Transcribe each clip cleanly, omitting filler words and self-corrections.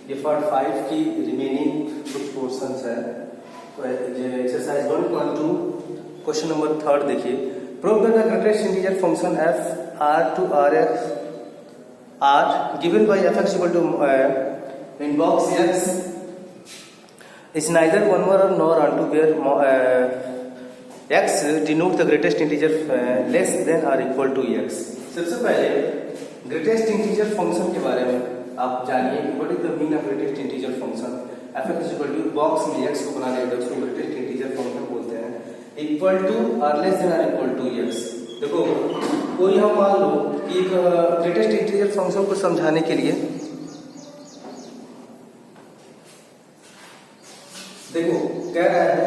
ये पार्ट 5 की रिमेनिंग कुछ पोर्शंस है। तो एक्सरसाइज 1.2 क्वेश्चन नंबर 3 देखिए। Prove that the greatest integer function f r to rf r given by fx equal to in box x is neither 1 or nor onto where x denote the greatest integer less than or equal to x। सबसे पहले greatest integer function के बारे में आप जानिए कि what is the mean of greatest integer function. fx equal to box में x को बना लेते हैं, उसको ग्रेटेस्ट इंटीजर फंक्शन बोलते हैं। इक्वल टू और लेस देन और इक्वल टू x। देखो कोई हम मान लो कि एक ग्रेटेस्ट इंटीजर फंक्शन को समझाने के लिए देखो कह रहा है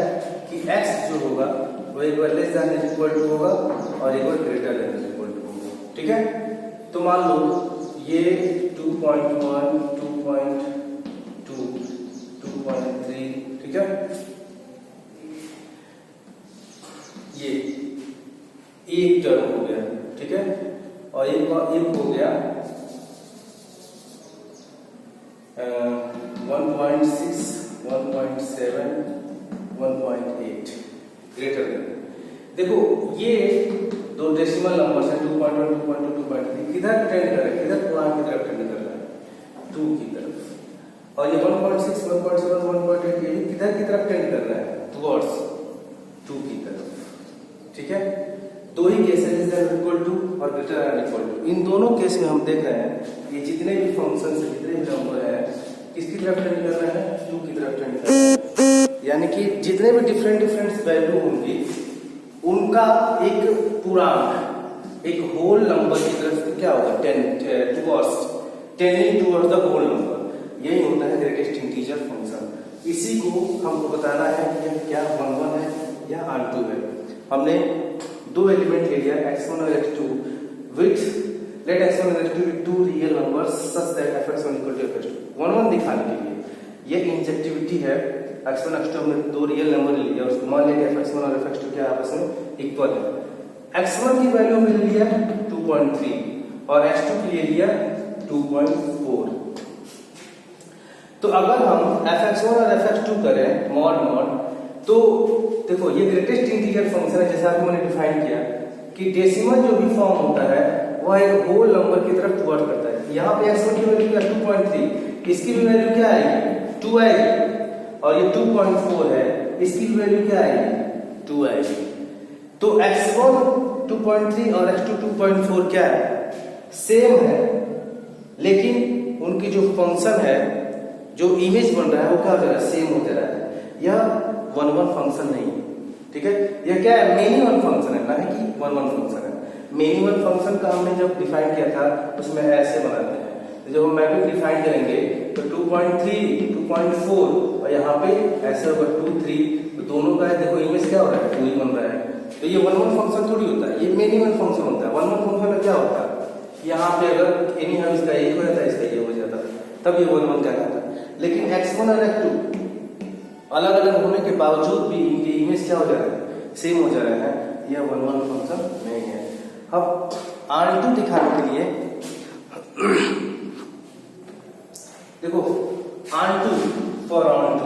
कि x जो होगा वो एक बार लेस देन इक्वल टू होगा और एक बार ग्रेटर देन इक्वल टू होगा। ठीक है, तो मान लो ये 2.1 2.2 2.3 ठीक है, ये एक टर्म हो गया। ठीक है, और एक हो गया 1.6 1.7 1.8 ग्रेटर देन। देखो ये दो डेसिमल नंबर्स हैं 2.1 2.2 2.3 किधर ट्रेंड कर रहा है, किधर प्लान की तरफ ट्रेंड कर रहा है 2 की तरफ। और ये 1.6 1.7 1.8 ये किधर की तरफ ट्रेंड कर रहा है टुवर्ड्स 2 की तरफ। ठीक है, दो ही केस है इक्वल टू और ग्रेटर देन इक्वल टू। इन दोनों केस में हम देख रहे हैं ये जितने भी फंक्शन है जितने भी नंबर है किसकी तरफ ट्रेंड कर रहे हैं 2 की तरफ ट्रेंड कर रहे हैं। यानी कि जितने भी डिफरेंट वैल्यू होंगी उनका एक पूर्णांक एक होल नंबर की तरफ क्या होगा 10 towards tending towards the whole number. यही होता है ग्रेटेस्ट इंटीजर फंक्शन। इसी को हमको बताना है कि क्या 1 है या r2 है। हमने दो एलिमेंट ले लिया x1 और x2 विथ लेट x1 और x2 two real numbers such that fx1 equal to fx2 1 दिखाने के लिए ये इंजेक्टिविटी है। x1 x2 हमने दो रियल नंबर ले लिया, उसको मान लिया fx1 और fx2 क्या आपस में इक्वल है। x1 की वैल्यू हमने ले लिया 2.3 और x2 की ले लिया 2.4। तो अगर हम fx1 और fx2 करें मॉड तो देखो ये ग्रेटेस्ट इंटीजर फंक्शन है जैसा मैंने डिफाइन किया कि डेसिमल जो भी फॉर्म होता है वह एक होल नंबर की तरफ टुवर्ड करता है। यहाँ पे x1 की वैल्यू क्या 2.3, इसकी भी वैल्यू क्या आएगी 2 आएगी, और ये 2.4 है इसकी भी वैल्यू क्या आएगी 2 आएगी। तो x1 2.3 और x2 2.4 क्या है सेम है, लेकिन उनकी जो फंक्शन है जो इमेज बन रहा है वो क्या हो जाएगा सेम हो जा रहा है। यह 1 फंक्शन नहीं है। ठीक है, यह क्या है मेनी वन फंक्शन है, ना कि 1 फंक्शन है। मेनी वन फंक्शन का हमने जब डिफाइन किया था उसमें ऐसे बनाते हैं, तो जब हम मैपिंग डिफाइन करेंगे तो 2.3 2.4 और यहाँ पे ऐसे होगा 2 3, तो दोनों का देखो इमेज क्या हो रहा है 2 ही बन रहा है। तो ये 1 फंक्शन थोड़ी होता है, ये मेनी वन फंक्शन होता है। 1 फंक्शन में क्या होता है यहाँ पे अगर एनी हम इसका एक हो जाता है इसका ये हो जाता है तब ये 1 क्या कहता है। लेकिन x1 और x2 अलग अलग होने के बावजूद भी इनके इमेज क्या हो जा रहा है सेम हो जा रहा है। यह 1 फंक्शन नहीं है। अब r2 दिखाने के लिए देखो r2 फॉर r2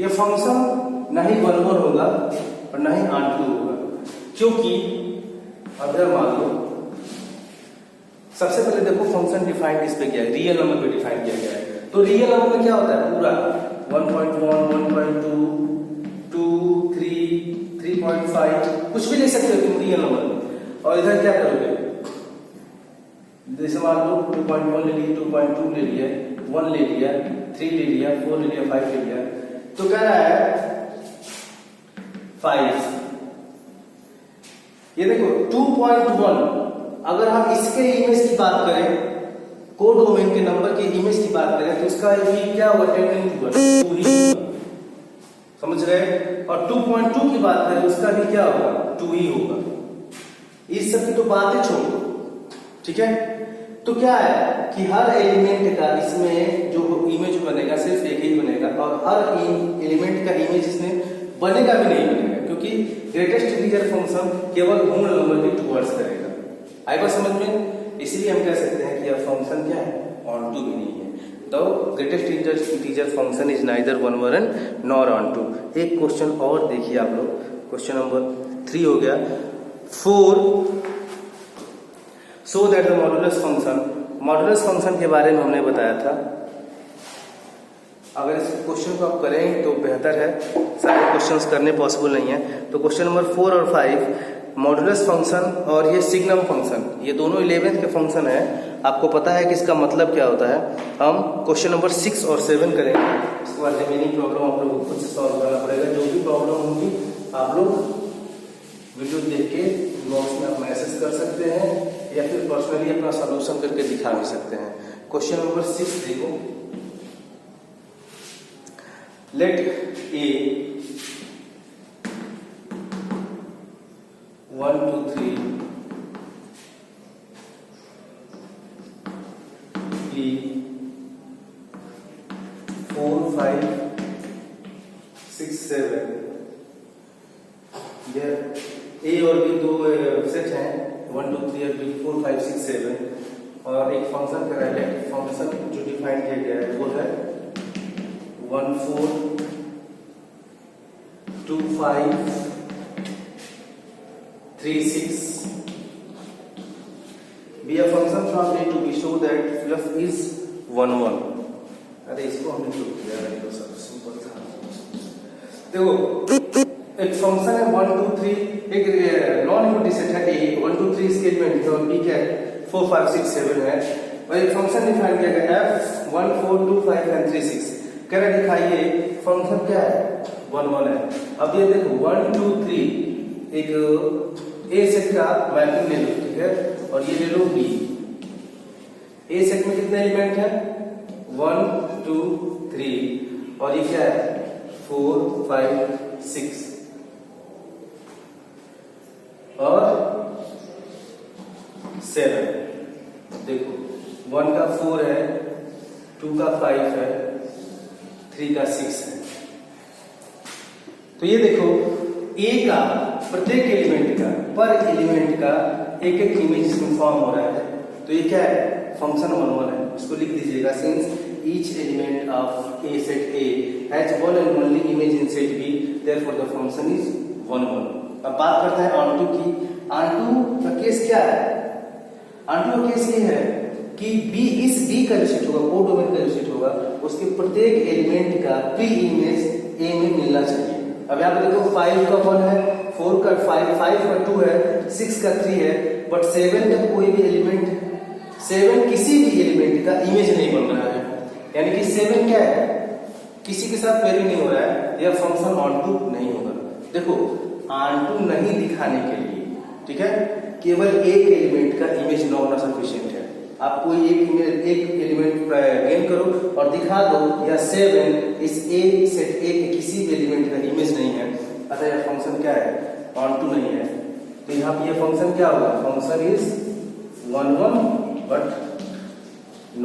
ये फंक्शन नहीं 1 होगा और नहीं r2 होगा, क्योंकि अगर मान लो सबसे पहले देखो फंक्शन डिफाइन किस पे किया है रियल नंबर पे डिफाइन किया गया है। तो रियल नंबर में क्या होता है पूरा 1.1 1.2 2 3 3.5 कुछ भी ले सकते हो तुम रियल नंबर में। और इधर क्या करोगे जैसे मान लो 2.1 ले लिया 2.2 ले लिया 1 ले लिया 3 ले लिया 4 ले लिया 5 ले लिया, तो कह रहा है 5। ये देखो 2.1 अगर हम इसके इमेज की बात करें कोडोमेन के नंबर के इमेज की बात करें तो इसका भी क्या होगा टेंडिंग टुवर्ड्स 2 ही होगा, समझ रहे। और 2.2 की बात करें उसका भी क्या होगा 2 ही होगा। इस सब की तो बातें छोड़ो। ठीक है, तो क्या है कि हर एलिमेंट का इसमें जो इमेज बनेगा सिर्फ एक ही बनेगा, और हर एलिमेंट का इमेज इसमें बनेगा भी नहीं बनेगा, क्योंकि ग्रेटेस्ट इंटीजर फंक्शन केवल होल नंबर के टुवर्ड्स करेगा। आएगा समझ में। इसलिए हम कह सकते हैं कि यह फंक्शन क्या है, ऑन टू भी नहीं है। The greatest integer function is neither 1 1 nor onto. एक क्वेश्चन और देखिए आप लोग, क्वेश्चन नंबर 3 हो गया। 4 so that the modulus function, modulus function के बारे में हमने बताया था। अगर इस क्वेश्चन को आप करें तो बेहतर है, सारे क्वेश्चंस करने पॉसिबल नहीं है। तो क्वेश्चन नंबर 4 और 5 मॉडुलस फंक्शन और ये सिग्नम फंक्शन, ये दोनों 11th के फंक्शन है। आपको पता है कि इसका मतलब क्या होता है। हम क्वेश्चन नंबर 6 और 7 करेंगे, इसके बाद रिमेनिंग प्रॉब्लम आप लोगों को खुद से सॉल्व करना पड़ेगा। जो भी प्रॉब्लम होगी आप लोग वीडियो देख के नोट्स में आप मैसेज कर सकते हैं या फिर पर्सनली अपना सॉल्यूशन करके दिखा भी सकते हैं। क्वेश्चन नंबर 6 देखो, लेट ए 1 2 3 B 4 5 6 7, यह ए और बी दो सेट हैं, 1 2 3 और बी 4 5 6 7, और एक फंक्शन का है, फंक्शन जो डिफाइन किया गया है वो है 1 4 2 5 3 6 be a function from A to B show that f is 1 1। अरे इसको हमने प्रूव किया है, तो सब सिंपल था। देखो एक फंक्शन है 1 2 3, एक नॉन यूनिटी सेट है A, 1 2 3 इसके एलिमेंट है और B क्या है 4 5 6 7 है, और एक फंक्शन डिफाइन किया गया f 1 4 2 5 and 3 6। कह रहा दिखाइए फंक्शन क्या है 1 1 है। अब ये देखो 1 2 3 एक ए सेट का मैपिंग ले लो, ठीक है, और ये ले लो बी। ए सेट में कितने एलिमेंट है 1 2 3, और ये क्या है 4 5 6, और 7। देखो 1 का 4 है, 2 का 5 है, 3 का 6 है। तो ये देखो ए का प्रत्येक एलिमेंट का, पर एलिमेंट का एक एक इमेज इसमें फॉर्म हो रहा है। तो ये क्या है फंक्शन 1 1 है। इसको लिख दीजिएगा, since each element of a set A has one and only image in set B, therefore the function is 1 1। अब बात करते हैं ऑन टू की। ऑन टू का केस क्या है, ऑन टू का केस ये है कि बी, इस बी का जो सेट होगा, कोडोमेन का जो सेट होगा, उसके प्रत्येक एलिमेंट का प्री इमेज ए में मिलना चाहिए। अब यहाँ पे देखो 5 का 1 है, 4 का 5 का 2 है, 6 का 3 है, बट 7 का कोई भी एलिमेंट, 7 किसी भी एलिमेंट का इमेज नहीं बन रहा है। यानी कि 7 क्या है, किसी के साथ पेयरिंग नहीं हो रहा है, यह फंक्शन ऑन टू नहीं होगा। देखो ऑन टू नहीं दिखाने के लिए, ठीक है, केवल एक एलिमेंट का इमेज न होना सफिशिएंट है। आप कोई एक एलिमेंट गेन करो और दिखा दो या 7 इस ए सेट ए के किसी भी एलिमेंट का इमेज नहीं है, अतः यह फंक्शन क्या है ऑन टू नहीं है। तो यहाँ पे ये फंक्शन क्या होगा, function is 1 1 but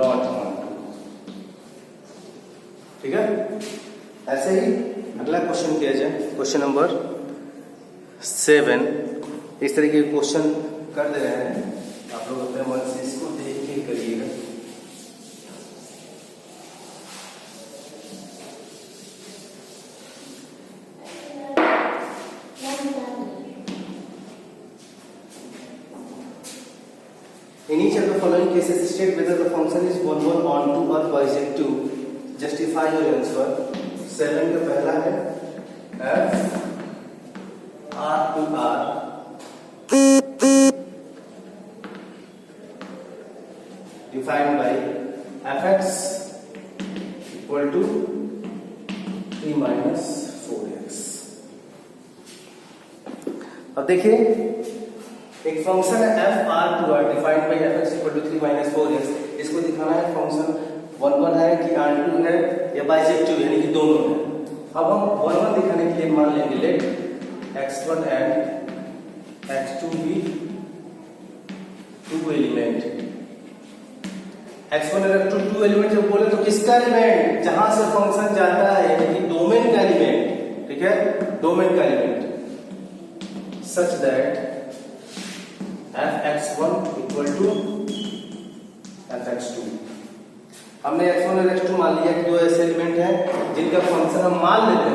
not onto, ठीक है। ऐसे ही अगला क्वेश्चन किया जाए, क्वेश्चन नंबर 7। इस तरीके के क्वेश्चन कर दे रहे हैं, आप लोग अपने मन से इसको देख के करिएगा। In each of the following cases, state whether the function is 1 1 on 2 or bisect 2. Justify your answer. 7 का पहला है f r to r defined by fx equal to 3 minus 4x। अब देखिए एक फंक्शन है f r to r defined by fx equal to 3 minus 4x। इसको दिखाना है फंक्शन 1 1 है कि r 2 है या बाइसेक्टिव यानी कि दोनों है। अब हम 1 1 दिखाने के लिए मान लेंगे लेट x1 and x2 भी 2 एलिमेंट। x1 और x2 2 एलिमेंट जब बोले तो किसका एलिमेंट, जहां से फंक्शन जाता है यानी कि डोमेन का एलिमेंट, ठीक है, डोमेन का element, such that fx1 equal to fx2। हमने x1 और x2 मान लिया कि दो ऐसे एलिमेंट हैं जिनका फंक्शन हम मान लेते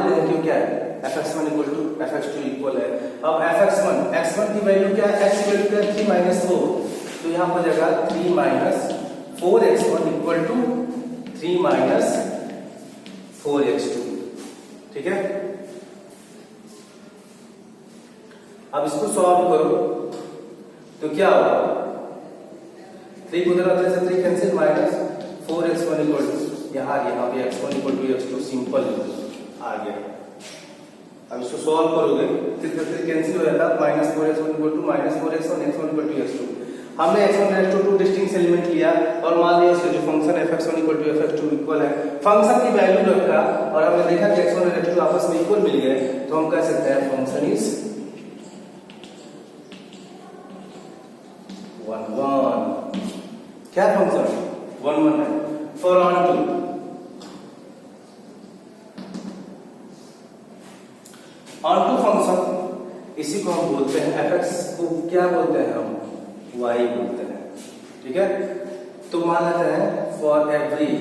हैं कि क्या है fx1 equal to fx2 equal है। अब x1 की वैल्यू क्या है, x की वैल्यू क्या है 3 माइनस 4, तो यहाँ हो जाएगा 3 minus 4x1 equal to 3 minus 4x2, ठीक है। अब इसको सॉल्व करो तो क्या होगा, 3 को उधर 3 cancel, minus 4x1 equal to यहाँ पे x1 equal to x2 simple आ गया। अब इसको सॉल्व करोगे 3 कैंसिल हो जाता, minus 4x1 equal to minus 4x1, x1 equal to x2। हमने x1 और x2 टू डिस्टिंक्ट एलिमेंट लिया और मान लिया इसका जो function fx1 equal to fx2 equal है, फंक्शन की वैल्यू रखा और हमने देखा कि x1 और x2 आपस में इक्वल मिल गए, तो हम कह सकते हैं फंक्शन इज 1 1। क्या फंक्शन 1 1 है फॉर ऑन टू फंक्शन, इसी को हम बोलते हैं fx को क्या बोलते हैं हम y बोलते हैं, ठीक है। तो मान लेते हैं for every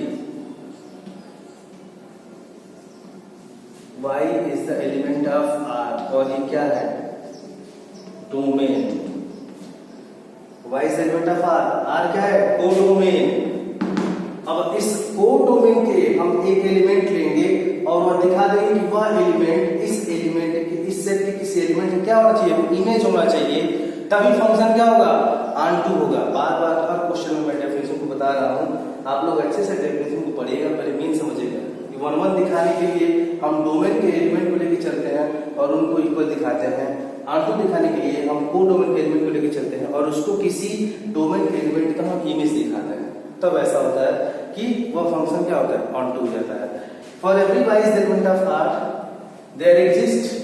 y is the element of R, और ये क्या है domain, y is the element of R क्या है कोडोमेन। अब इस कोडोमेन के हम एक एलिमेंट लेंगे और वह दिखा देंगे कि वह एलिमेंट इस एलिमेंट के इस सेट के किसी एलिमेंट में क्या होना चाहिए, इमेज होना चाहिए, तभी फंक्शन क्या होगा ऑन टू होगा। बार बार हर क्वेश्चन में मैं डेफिनेशन को बता रहा हूं, आप लोग अच्छे से डेफिनेशन को पढ़िएगा, पहले मीन समझिएगा कि 1 1 दिखाने के लिए हम डोमेन के एलिमेंट को लेकर चलते हैं और उनको इक्वल दिखाते हैं, ऑन टू दिखाने के लिए हम कोडोमेन के एलिमेंट को लेकर चलते हैं और उसको किसी डोमेन के एलिमेंट का हम इमेज दिखाते हैं, तब ऐसा होता है कि वह फंक्शन क्या होता है ऑन टू हो जाता है। For every y is the element of R there exist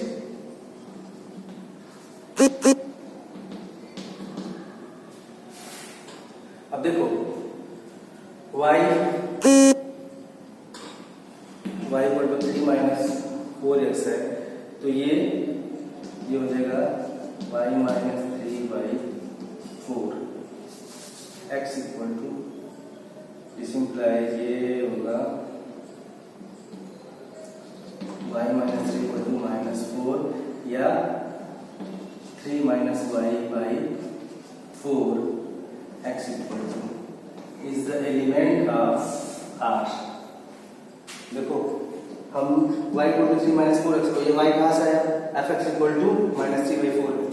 अब देखो y equal to 3 minus 4x है, तो ये हो जाएगा y minus 3/4, x equal to this implies ये होगा y minus 3 equal to minus 4 या 3 minus y/4 x equal to is the element of R। देखो हम y equal to 3 minus 4x को, ये y कहाँ से आया, fx equal to minus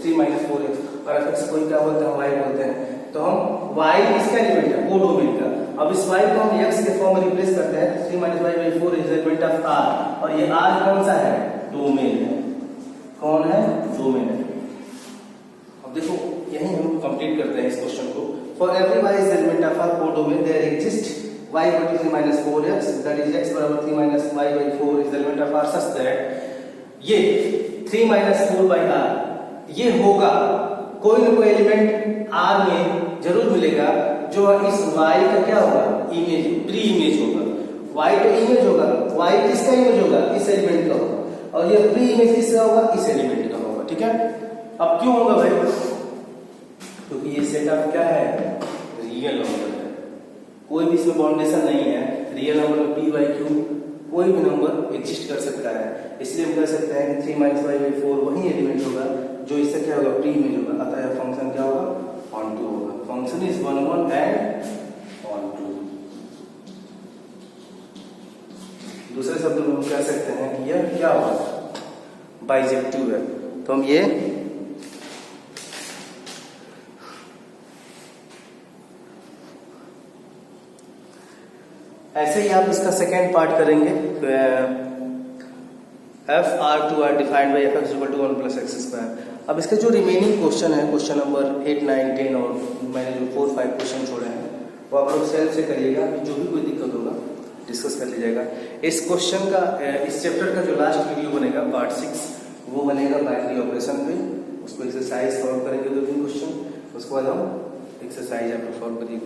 3 minus 4x और fx को क्या बोलते हैं y बोलते हैं, तो हम y किसका एलिमेंट है कोडोमेन का। अब इस y को हम x के फॉर्म में रिप्लेस करते हैं, 3 minus y/4 is the element of R, और ये R कौन सा है डोमेन है, कौन है डोमेन है। अब देखो यही हम कंप्लीट करते हैं इस क्वेश्चन को। For every y is the element of R codomain there exist y equal to 3 minus 4x that is x बराबर 3 minus y/4 is the element of R such that ये 3 माइनस 4/R ये होगा, कोई ना कोई element R में जरूर मिलेगा जो इस y का क्या होगा इमेज, प्री इमेज होगा। y तो इमेज होगा, y किसका इमेज होगा इस एलिमेंट का होगा, और ये प्री इमेज किसका होगा इस एलिमेंट का होगा, ठीक है। अब क्यों होगा भाई, क्योंकि ये सेटअप क्या है रियल नंबर है, कोई भी इसमें बाउंडेशन नहीं है, रियल नंबर में p/q कोई भी नंबर एग्जिस्ट कर सकता है, इसलिए हम कह सकते हैं कि 3 माइनस y/4 वही एलिमेंट होगा जो इससे क्या होगा प्री इमेज होगा, अतः फंक्शन क्या होगा ऑन टू होगा। Function is 1 1 and onto. दूसरे शब्द में हम कह सकते हैं कि यह क्या होगा बाइजेक्टिव है, तो हम ये ऐसे ही आप इसका सेकेंड पार्ट करेंगे। f R2 R defined by f x equal to 1 plus x square. अब इसके जो रिमेनिंग क्वेश्चन है, क्वेश्चन नंबर 8 9 10 और मैंने जो 4 5 क्वेश्चन छोड़े हैं वो आप लोग सेल्फ से करिएगा, जो भी कोई दिक्कत होगा डिस्कस कर लीजिएगा। इस क्वेश्चन का इस चैप्टर का जो लास्ट वीडियो बनेगा पार्ट 6 वो बनेगा बाइनरी ऑपरेशन पे, उसको एक्सरसाइज सॉल्व करेंगे 2-3 क्वेश्चन, उसके बाद हम एक्सरसाइज आप सॉल्व करिए।